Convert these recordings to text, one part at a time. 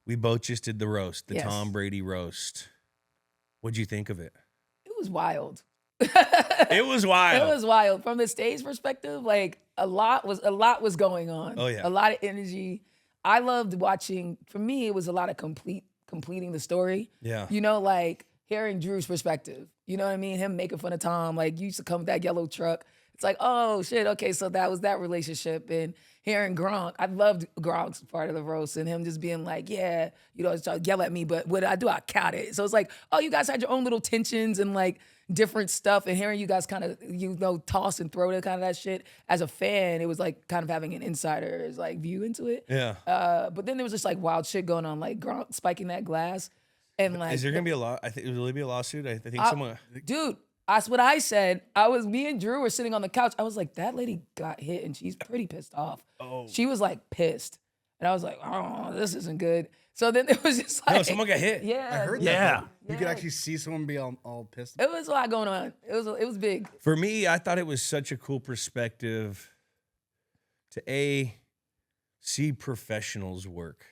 We both just did the roast, the Yes. Tom Brady roast. What'd you think of it? It was wild. It was wild. It was wild. From the stage perspective, like a lot was going on. Oh, yeah. A lot of energy. I loved watching. For me, it was a lot of completing the story. Yeah. You know, like hearing Drew's perspective. You know what I mean? Him making fun of Tom. Like, you used to come with that yellow truck. It's like, oh shit, okay, so that was that relationship. And hearing Gronk, I loved Gronk's part of the roast and him just being like, yeah, you know, trying to yell at me, but what did I do? I caught it. So it's like, oh, you guys had your own little tensions and like different stuff, and hearing you guys kind of, you know, toss and throw that kind of that shit. As a fan, it was like kind of having an insider's like view into it. Yeah. But then there was just like wild shit going on, like Gronk spiking that glass. And like, Is there gonna be a law? I think will there be a lawsuit? I think someone. dude, that's what I said. Me and Drew were sitting on the couch. I was like, that lady got hit and she's pretty pissed off. Oh. She was like pissed. And I was like, oh, this isn't good. So then it was just like, No, someone got hit. yeah. I heard Yeah. that. You could actually see someone be all pissed. It was a lot going on. It was big. For me, I thought it was such a cool perspective to see professionals work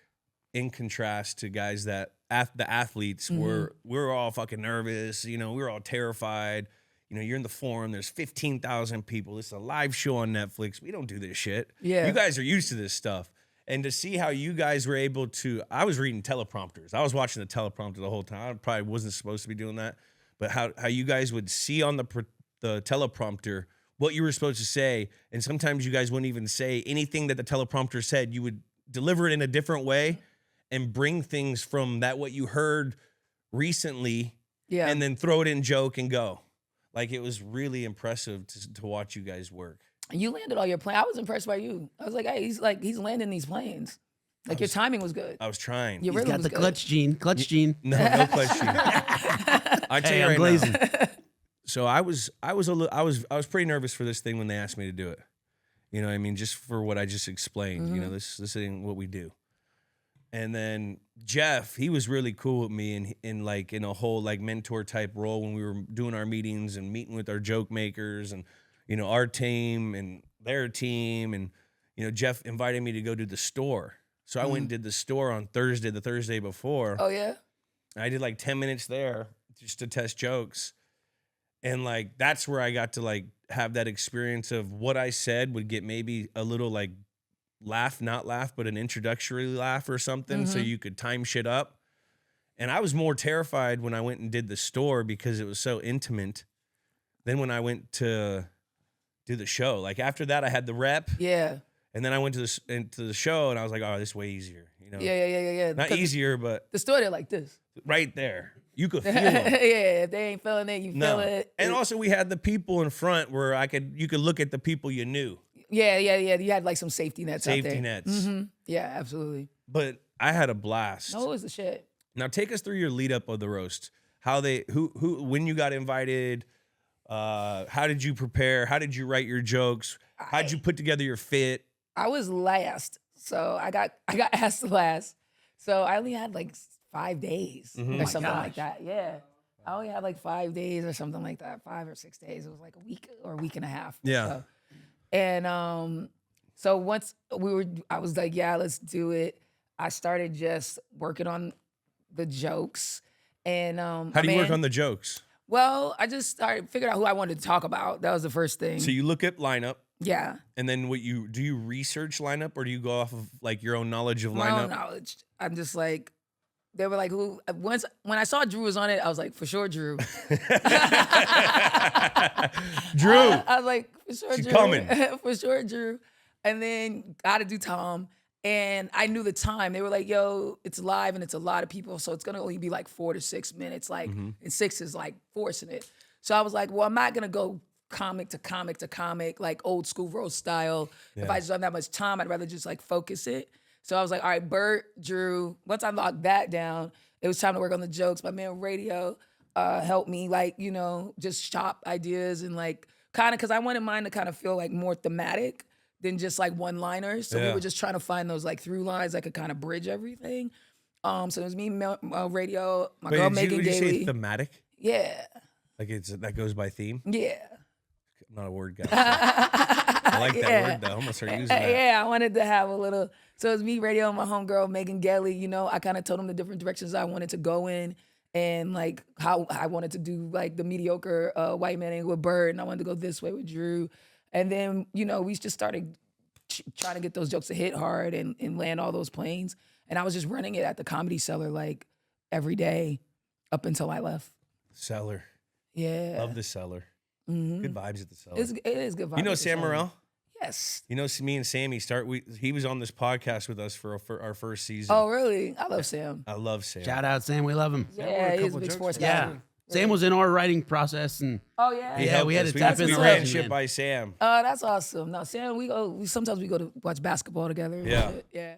in contrast to guys that the athletes we're all fucking nervous. You know, we're all terrified. You know, you're in the forum. There's 15,000 people. This is a live show on Netflix. We don't do this shit. Yeah. You guys are used to this stuff. And to see how you guys were able to, I was reading teleprompters. I was watching the teleprompter the whole time. I probably wasn't supposed to be doing that. But how you guys would see on the teleprompter what you were supposed to say. And sometimes you guys wouldn't even say anything that the teleprompter said. You would deliver it in a different way and bring things from that what you heard recently, Yeah. and then throw it in joke and go. Like, it was really impressive to watch you guys work. You landed all your planes. I was impressed by you. I was like, hey, he's landing these planes. Like, your timing was good. I was trying. Your He's rhythm got was the good. clutch gene. Clutch gene. No question. I tell Hey, you I'm right glazing. now. So I was pretty nervous for this thing when they asked me to do it. You know what I mean? Just for what I just explained. You know, this ain't what we do. And then Jeff, he was really cool with me in a whole like mentor type role when we were doing our meetings and meeting with our joke makers and, you know, our team and their team. And, you know, Jeff invited me to go to the store. So I went and did the store on Thursday, the Thursday before. Oh, yeah? I did like 10 minutes there just to test jokes. And like, that's where I got to like have that experience of what I said would get maybe a little like not laugh, but an introductory laugh or something. So you could time shit up. And I was more terrified when I went and did the store because it was so intimate than when I went to do the show. Like, after that, I had the rep. Yeah. And then I went into the show and I was like, oh, this is way easier. You know, Yeah. not Because easier, but the store, they're like this. right there. You could feel Yeah, them. if they ain't feeling it, you feel it. And also we had the people in front where you could look at the people you knew. Yeah. You had like some safety nets out there. Safety nets. Mm-hmm. Yeah, absolutely. But I had a blast. No, it was the shit. Now take us through your lead up of the roast. When you got invited, how did you prepare? How did you write your jokes? How did you put together your fit? I was last, so I got asked last. So I only had like 5 days or something like that. Yeah, I only had like 5 days or something like that. 5 or 6 days. It was like a week or a week and a half. Yeah. So, and so once I was like, yeah, let's do it. I started just working on the jokes. And How do you work on the jokes? Well, I just figured out who I wanted to talk about. That was the first thing. So you look at lineup. Yeah. And then do you research lineup or do you go off of like your own knowledge of My lineup? own knowledge. I'm just like, they were like, who? When I saw Drew was on it, I was like, for sure, Drew. Drew. I was like, for sure, She's Drew. coming. For sure, Drew. And then got to do Tom. And I knew the time. They were like, yo, it's live and it's a lot of people. So it's going to only be like 4 to 6 minutes. Like, and 6 is like forcing it. So I was like, well, I'm not going to go comic to comic to comic, like old school roast style. If I just don't have that much time, I'd rather just like focus it. So I was like, all right, Bert, Drew. Once I locked that down, it was time to work on the jokes. My man Radio helped me, like, you know, just shop ideas and like kind of, because I wanted mine to kind of feel like more thematic than just like one-liners. So we were just trying to find those like through lines that could kind of bridge everything. So it was me, Radio, my girl Megan Would you Gailey. say thematic? Yeah. Like that goes by theme? Yeah. I'm not a word guy. I like that Yeah. word though. I'm gonna start using that. Yeah, I wanted to have a little. So it was me, radio, and my homegirl Megan Gelly. You know, I kind of told them the different directions I wanted to go in, and like how I wanted to do like the mediocre white man angle with Bird, and I wanted to go this way with Drew. And then you know we just started trying to get those jokes to hit hard and land all those planes. And I was just running it at the Comedy Cellar like every day up until I left. Cellar. Yeah, Love the Cellar. Mhm. Good vibes at the Cellar. It is good. You vibes know at the Sam Cellar. Morrell? Yes. You know, me and Sammy he was on this podcast with us for our first season. Oh, really? I love Sam. I love Sam. Shout out, Sam. We love him. Yeah, he's a couple big jokes sports for guy. Yeah. Sam was in our writing process, and Oh yeah. He Yeah, helped we had us. to tap we in the ran writing, shit man. by Sam. Oh, that's awesome. No, Sam, we go to watch basketball together. and Yeah. shit. Yeah.